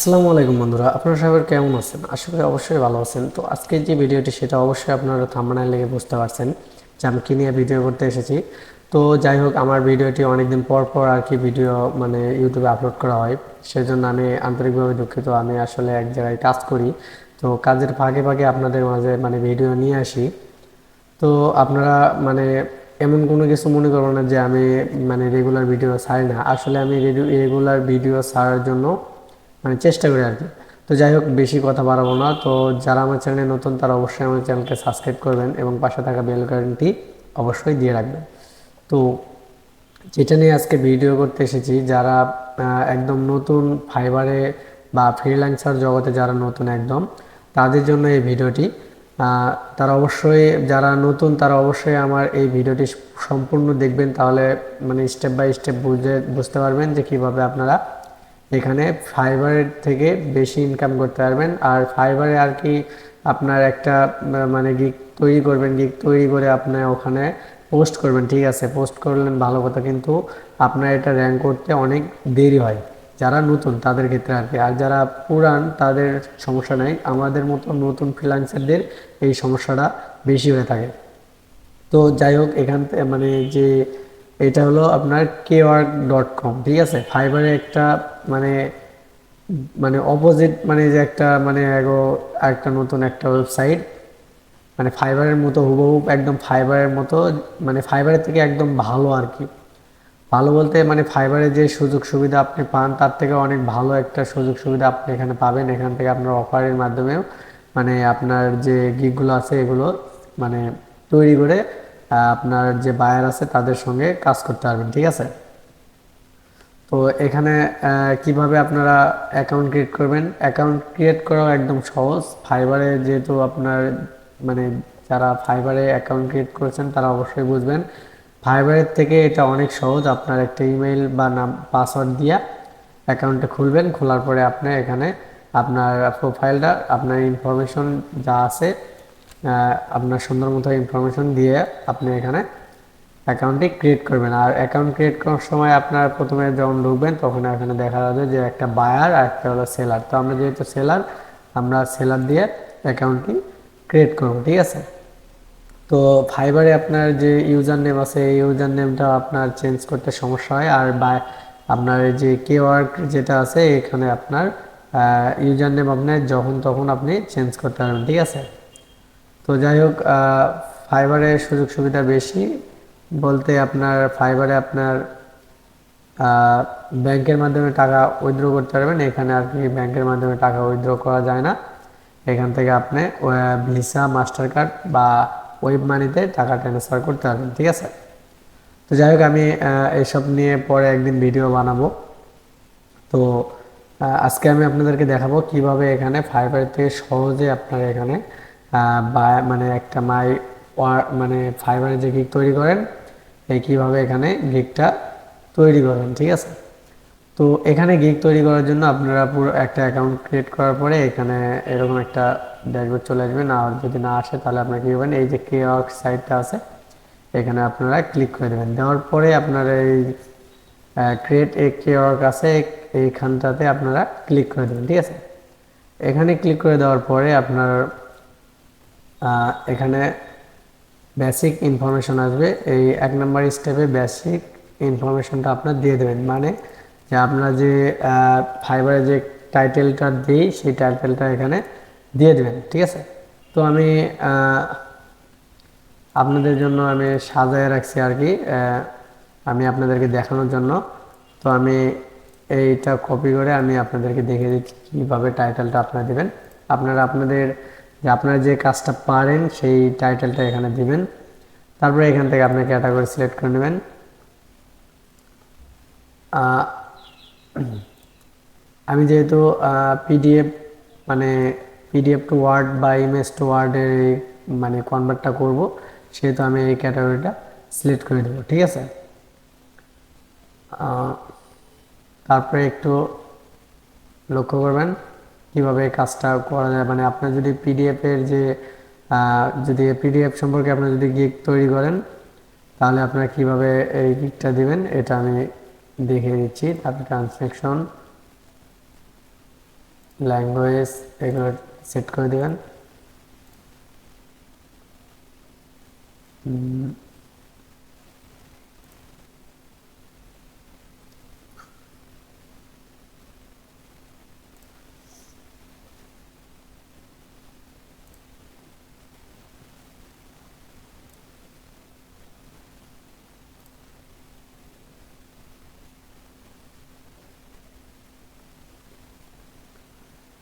আসসালামু আলাইকুম বন্ধুরা, আপনারা সবাই কেমন আছেন? আশা করি অবশ্যই ভালো আছেন। তো আজকের যে ভিডিওটি সেটা অবশ্যই আপনারা থাম্বনেল দেখে বুঝতে পারছেন যে আমি কি নিয়ে ভিডিও করতে এসেছি। তো যাই হোক, আমার ভিডিওটি অনেকদিন পর পর আর কি ভিডিও মানে ইউটিউবে আপলোড করা হয়, সেজন্য আমি আন্তরিকভাবে দুঃখিত। আমি আসলে এক জায়গায় কাজ করি, তো কাজের ফাঁকে ফাঁকে আপনাদের মাঝে মানে ভিডিও নিয়ে আসি। তো আপনারা মানে এমন কোনো কিছু মনে করবেন না যে আমি মানে রেগুলার ভিডিও ছাড়ি না। আসলে আমি রেগুলার ভিডিও ছাড়ার জন্য মানে চেষ্টা করি আর কি। তো যাই হোক, বেশি কথা বাড়াবো না। তো যারা আমার চ্যানেলে নতুন তারা অবশ্যই আমার চ্যানেলকে সাবস্ক্রাইব করবেন এবং পাশে থাকা বেল আইকনটি অবশ্যই দিয়ে রাখবেন। তো যেটা নিয়ে আজকে ভিডিও করতে এসেছি, যারা একদম নতুন ফাইবারে বা ফ্রিল্যান্সার জগতে যারা নতুন একদম, তাদের জন্য এই ভিডিওটি। তারা অবশ্যই, যারা নতুন তারা অবশ্যই আমার এই ভিডিওটি সম্পূর্ণ দেখবেন, তাহলে মানে স্টেপ বাই স্টেপ বুঝতে পারবেন যে কীভাবে আপনারা এখানে ফাইবারের থেকে বেশি ইনকাম করতে পারবেন। আর ফাইবারে আর কি আপনার একটা মানে গিগ তৈরি করবেন, গিগ তৈরি করে আপনার ওখানে পোস্ট করবেন। ঠিক আছে, পোস্ট করলেন ভালো কথা, কিন্তু আপনার এটা র্যাঙ্ক করতে অনেক দেরি হয় যারা নতুন তাদের ক্ষেত্রে আর কি। আর যারা পুরান তাদের সমস্যা নেই, আমাদের মতো নতুন ফ্রিল্যান্সারদের এই সমস্যাটা বেশি হয়ে থাকে। তো যাই হোক, এখান থেকে মানে যে এটা হলো আপনার kwork.com। ঠিক আছে, ফাইবারে একটা মানে মানে অপোজিট মানে যে একটা মানে একটা নতুন একটা ওয়েবসাইট, মানে ফাইবারের মতো হুবহু একদম ফাইবারের মতো, মানে ফাইবারের থেকে একদম ভালো আর কি। ভালো বলতে মানে ফাইবারে যে সুযোগ সুবিধা আপনি পান তার থেকে অনেক ভালো একটা সুযোগ সুবিধা আপনি এখানে পাবেন। এখান থেকে আপনার অফারের মাধ্যমেও মানে আপনার যে গিগগুলো আছে এগুলো মানে তৈরি করে আপনার যে বায়ার আছে তাদের সঙ্গে কাজ করতে পারবেন। ঠিক আছে, তো এখানে কিভাবে আপনারা অ্যাকাউন্ট ক্রিয়েট করবেন? অ্যাকাউন্ট ক্রিয়েট করাও একদম সহজ। ফাইবারে যেহেতু আপনার মানে যারা ফাইবারে অ্যাকাউন্ট ক্রিয়েট করেছেন তারা অবশ্যই বুঝবেন, ফাইবারের থেকে এটা অনেক সহজ। আপনার একটা ইমেল বা নাম পাসওয়ার্ড দিয়ে অ্যাকাউন্টটা খুলবেন। খোলার পরে আপনি এখানে আপনার প্রোফাইলটা, আপনার ইনফরমেশন যা আছে আপনার সুন্দর মতো ইনফরমেশন দিয়ে আপনি এখানে অ্যাকাউন্টটি ক্রিয়েট করবেন। আর অ্যাকাউন্ট ক্রিয়েট করার সময় আপনার প্রথমে যখন ঢুকবেন তখন এখানে দেখা যাবে যে একটা বায়ার আর একটা হলো সেলার। তো আমরা যেহেতু সেলার, আমরা সেলার দিয়ে অ্যাকাউন্টটি ক্রিয়েট করব। ঠিক আছে, তো ফাইবারে আপনার যে ইউজার নেম আছে এই ইউজার নেমটা আপনার চেঞ্জ করতে সমস্যা হয়। আর বা আপনার যে Kwork যেটা আছে এখানে আপনার ইউজার নেম আপনার যখন তখন আপনি চেঞ্জ করতে পারবেন। ঠিক আছে, তো যাই হোক, ফাইবারে সুযোগ সুবিধা বেশি বলতে আপনার ফাইবারে আপনার ব্যাংকের মাধ্যমে টাকা উইথড্র করতে পারবেন। এখানে আর কি ব্যাংকের মাধ্যমে টাকা উইথড্র করা যায় না। এখান থেকে আপনি ভিসা, মাস্টার কার্ড বা ওয়েব মানিতে টাকা ট্রান্সফার করতে পারবেন। ঠিক আছে, তো যাই হোক, আমি এসব নিয়ে পরে একদিন ভিডিও বানাবো। তো আজকে আমি আপনাদেরকে দেখাবো কিভাবে এখানে ফাইবার থেকে সহজে আপনারা এখানে মানে একটা মানে ফাইবারে যে গিগ তৈরি করেন এই কীভাবে এখানে গিগটা তৈরি করেন। ঠিক আছে, তো এখানে গিগ তৈরি করার জন্য আপনারা পুরো একটা অ্যাকাউন্ট ক্রিয়েট করার পরে এখানে এরকম একটা ড্যাশবোর্ড চলে আসবে। না, আর যদি না আসে তাহলে আপনারা কী করবেন, এই যে Kwork সাইটটা আছে এখানে আপনারা ক্লিক করে দেবেন। দেওয়ার পরে আপনারা এই ক্রিয়েট এ Kwork আছে এইখানটাতে আপনারা ক্লিক করে দেবেন। ঠিক আছে, এখানে ক্লিক করে দেওয়ার পরে আপনার এখানে বেসিক ইনফরমেশন আসবে। এই 1 নম্বর স্টেপে বেসিক ইনফরমেশনটা আপনার দিয়ে দেবেন, মানে যে আপনার যে ফাইবারে যে টাইটেলটা দিই সেই টাইটেলটা এখানে দিয়ে দেবেন। ঠিক আছে, তো আমি আপনাদের জন্য আমি সাজায় রাখছি আর কি, আমি আপনাদেরকে দেখানোর জন্য। তো আমি এইটা কপি করে আমি আপনাদেরকে দেখিয়ে দিচ্ছি কীভাবে টাইটেলটা আপনারা দেবেন। আপনারা যে কাজটা পারেন সেই টাইটেলটা এখানে দিবেন। তারপরে এখান থেকে আপনি ক্যাটাগরি সিলেক্ট করে নেবেন। আমি যেহেতু পিডিএফ মানে পিডিএফ টু ওয়ার্ড বা ইমেজ টু ওয়ার্ডের মানে কনভার্টটা করব, সেহেতু আমি এই ক্যাটাগরিটা সিলেক্ট করে দেব। ঠিক আছে, তারপরে একটু লক্ষ্য করবেন কিভাবে কাজটা করা যায়। মানে আপনার যদি পিডিএফের যে যদি পিডিএফ সম্পর্কে আপনার যদি গিগ তৈরি করেন তাহলে আপনারা কিভাবে এই গিগটা দিবেন এটা আমি দেখিয়ে দিচ্ছি। তারপর ট্রান্সলেশন, ল্যাঙ্গুয়েজ এগুলো সেট করে দেবেন।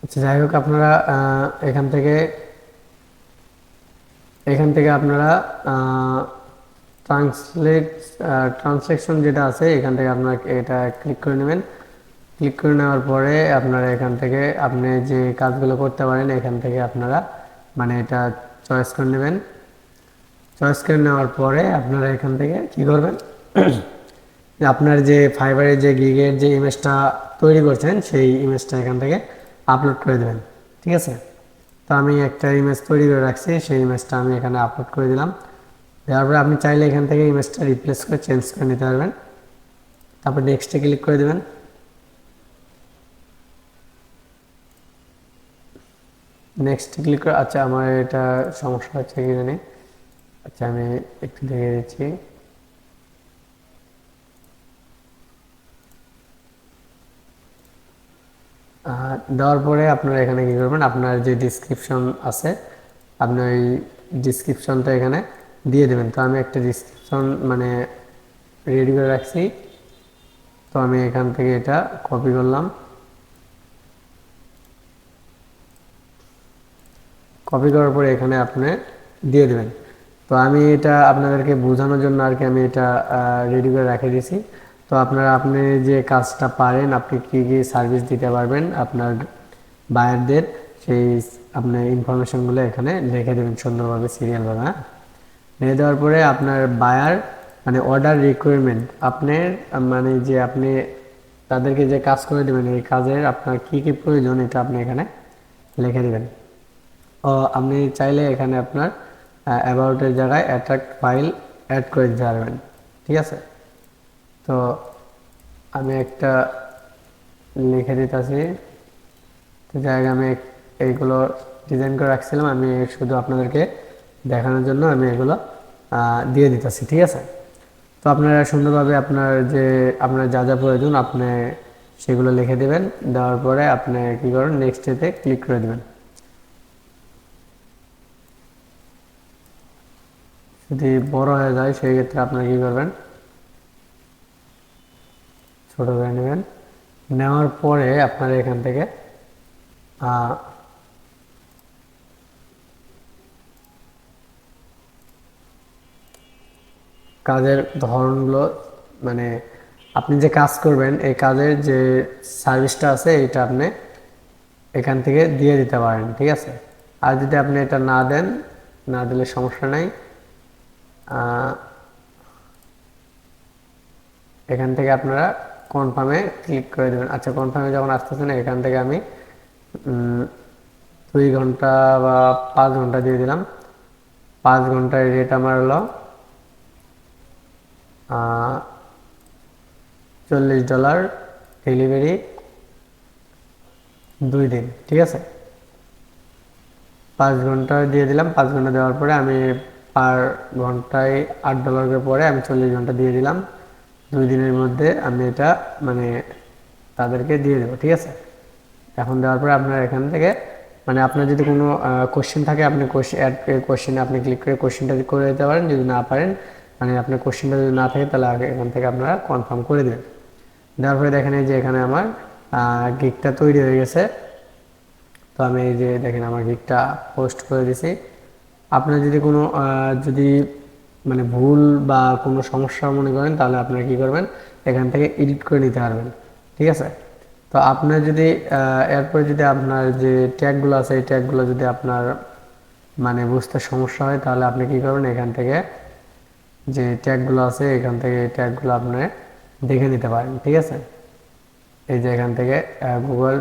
আচ্ছা, যাই হোক আপনারা এখান থেকে আপনারা ট্রান্সলেশন যেটা আছে এখান থেকে আপনারা এটা ক্লিক করে নেবেন। ক্লিক করে নেওয়ার পরে আপনারা এখান থেকে আপনি যে কাজগুলো করতে পারেন এখান থেকে আপনারা মানে এটা চয়েস করে নেবেন। চয়েস করে নেওয়ার পরে আপনারা এখান থেকে কি করবেন, আপনার যে ফাইবারের যে গিগের যে ইমেজটা তৈরি করছেন সেই ইমেজটা এখান থেকে আপলোড করে দেবেন। ঠিক আছে, তো আমি একটা ইমেজ তৈরি করে রাখছি, সেই ইমেজটা আমি এখানে আপলোড করে দিলাম। দেওয়ার পরে আপনি চাইলে এখান থেকে ইমেজটা রিপ্লেস করে চেঞ্জ করে নিতে পারবেন। তারপর নেক্সটে ক্লিক করে দেবেন। নেক্সট ক্লিক করে, আচ্ছা আমার এটা সমস্যা হচ্ছে কি জানি, আচ্ছা আমি একটু দেখে দিচ্ছি। দেওয়ার পরে আপনারা এখানে কী করবেন, আপনার যে ডিসক্রিপশন আছে আপনি ওই ডিসক্রিপশনটা এখানে দিয়ে দেবেন। তো আমি একটা ডিসক্রিপশন মানে রেডি করে রাখছি, তো আমি এখান থেকে এটা কপি করলাম। কপি করার পরে এখানে আপনি দিয়ে দেবেন। তো আমি এটা আপনাদেরকে বোঝানোর জন্য আর কি আমি এটা রেডি করে রেখে দিয়েছি। তো আপনি যে কাজটা পারেন, আপনি কী কী সার্ভিস দিতে পারবেন আপনার বায়ারদের, সেই আপনি ইনফরমেশনগুলো এখানে লিখে দেবেন সুন্দরভাবে সিরিয়ালভাবে। হ্যাঁ, লিখে দেওয়ার পরে আপনার বায়ার মানে অর্ডার রিকোয়ারমেন্ট আপনার মানে যে আপনি তাদেরকে যে কাজ করে দেবেন এই কাজের আপনার কী কী প্রয়োজন এটা আপনি এখানে লিখে দেবেন। আপনি চাইলে এখানে আপনার অ্যাবাউটের জায়গায় অ্যাট্রাক্ট ফাইল অ্যাড করে দিতে পারবেন। ঠিক আছে, তো আমি একটা লিখে দিতেছি। তো জায়গা আমি এইগুলো ডিজাইন করে রাখছিলাম, আমি শুধু আপনাদেরকে দেখানোর জন্য আমি এগুলো দিয়ে দিতেছি। ঠিক আছে, তো আপনারা সুন্দরভাবে আপনার যা যা প্রয়োজন আপনি সেগুলো লিখে দেবেন। দেওয়ার পরে আপনি কী করেন, নেক্সটেতে ক্লিক করে দেবেন। যদি বড় হয়ে যায় সেই ক্ষেত্রে আপনারা কী করবেন, ছোট করে নেবেন। নেওয়ার পরে আপনারা এখান থেকে কাজের ধরনগুলো মানে আপনি যে কাজ করবেন এই কাজের যে সার্ভিসটা আছে এটা আপনি এখান থেকে দিয়ে দিতে পারেন। ঠিক আছে, আর যদি আপনি এটা না দেন, না দিলে সমস্যা নাই। এখান থেকে আপনারা কনফার্মে ক্লিক করে দেবেন। আচ্ছা, কনফার্মে যখন আসতেছেন এখান থেকে আমি 2 ঘন্টা বা 5 ঘন্টা দিয়ে দিলাম। 5 ঘন্টার রেট আমার হলো $40, ডেলিভারি 2 দিন। ঠিক আছে, 5 ঘন্টা দিয়ে দিলাম। 5 ঘন্টা দেওয়ার পরে আমি পার ঘন্টায় $8 করে পরে আমি 40 ঘন্টা দিয়ে দিলাম। 2 দিনের মধ্যে আমি এটা মানে তাদেরকে দিয়ে দেবো। ঠিক আছে, এখন দেওয়ার পরে আপনার এখান থেকে মানে আপনার যদি কোনো কোশ্চেন থাকে আপনি কোশ্চেনে আপনি ক্লিক করে কোশ্চেনটা করে দিতে পারেন। যদি না পারেন মানে আপনার কোশ্চেনটা যদি না থাকে তাহলে এখান থেকে আপনারা কনফার্ম করে দেবেন। দেওয়ার পরে দেখেন এই যে এখানে আমার গিগটা তৈরি হয়ে গেছে। তো আমি এই যে দেখেন আমার গিগটা পোস্ট করে দিছি। আপনার যদি কোনো যদি মানে ভুল বা কোনো সমস্যা মনে করেন তাহলে আপনারা কী করবেন, এখান থেকে এডিট করে নিতে পারবেন। ঠিক আছে, তো আপনার যদি এরপরে যদি আপনার যে ট্যাগগুলো আছে এই ট্যাগগুলো যদি আপনার মানে বুঝতে সমস্যা হয় তাহলে আপনি কী করবেন, এখান থেকে যে ট্যাগগুলো আছে এখান থেকে এই ট্যাগগুলো আপনি দেখে নিতে পারেন। ঠিক আছে, এই যে এখান থেকে Google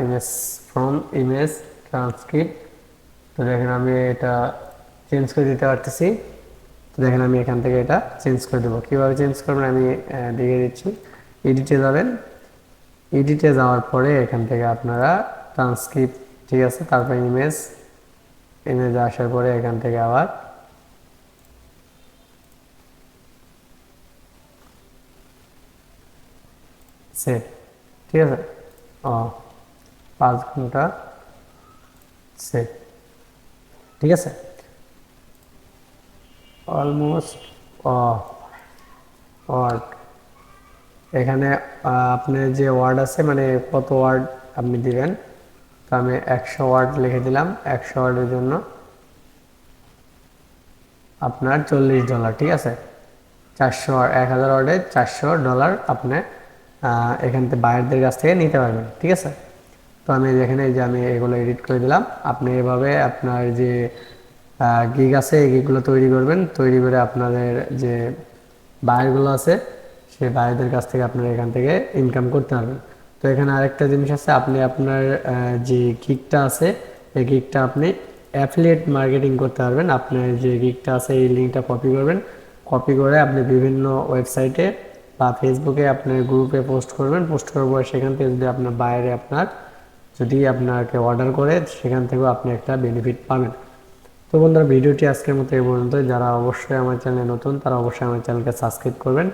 image from image transcript, তো দেখেন আমি এটা চেঞ্জ করে দিতে পারতেছি। তো দেখেন আমি এখান থেকে এটা চেঞ্জ করে দেবো। কীভাবে চেঞ্জ করবেন আমি দেখিয়ে দিচ্ছি। এডিটে যাবেন, এডিটে যাওয়ার পরে এখান থেকে আপনারা ট্রান্সক্রিপ্ট, ঠিক আছে। তারপর ইমেজ আসার পরে এখান থেকে আবার সেভ, ঠিক আছে। 5 ঘন্টা সেভ, ঠিক আছে। অলমোস্ট ওয়ার্ড এখানে আপনার যে ওয়ার্ড আছে মানে কত ওয়ার্ড আপনি দিবেন, তো আমি 100 ওয়ার্ড লিখে দিলাম। 100 ওয়ার্ডের জন্য আপনার $40, ঠিক আছে। 1000 ওয়ার্ডে $400 আপনি এখান থেকে বায়ারদের কাছ থেকে নিতে পারবেন, ঠিক আছে। তো আমি এখানে যে আমি এগুলো এডিট করে দিলাম। আপনি এভাবে আপনার যে গিগ আছে এই গিগগুলো তৈরি করবেন, তৈরি করে আপনাদের যে বায়ারগুলো আছে সেই বায়ারদের কাছ থেকে আপনারা এখান থেকে ইনকাম করতে পারবেন। তো এখানে আরেকটা জিনিস আছে, আপনি আপনার যে গিগটা আছে এই গিগটা আপনি অ্যাফিলিয়েট মার্কেটিং করতে পারবেন। আপনার যে গিগটা আছে এই লিঙ্কটা কপি করবেন, কপি করে আপনি বিভিন্ন ওয়েবসাইটে বা ফেসবুকে আপনার গ্রুপে পোস্ট করবেন। পোস্ট করার পর সেখান থেকে যদি আপনার বাইরে যদি আপনাকে অর্ডার করে সেখান থেকেও আপনি একটা বেনিফিট পাবেন। তো বন্ধুরা, ভিডিওটি আজকের মতো এই পর্যন্ত। যারা অবশ্যই আমার চ্যানেলে নতুন তারা অবশ্যই আমার চ্যানেলকে সাবস্ক্রাইব করবেন।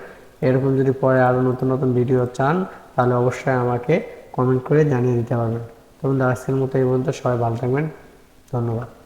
এরকম যদি পরে আরও নতুন নতুন ভিডিও চান তাহলে অবশ্যই আমাকে কমেন্ট করে জানিয়ে দিতে পারবেন। তো বন্ধুরা, আজকের মতো এই পর্যন্ত। সবাই ভালো থাকবেন, ধন্যবাদ।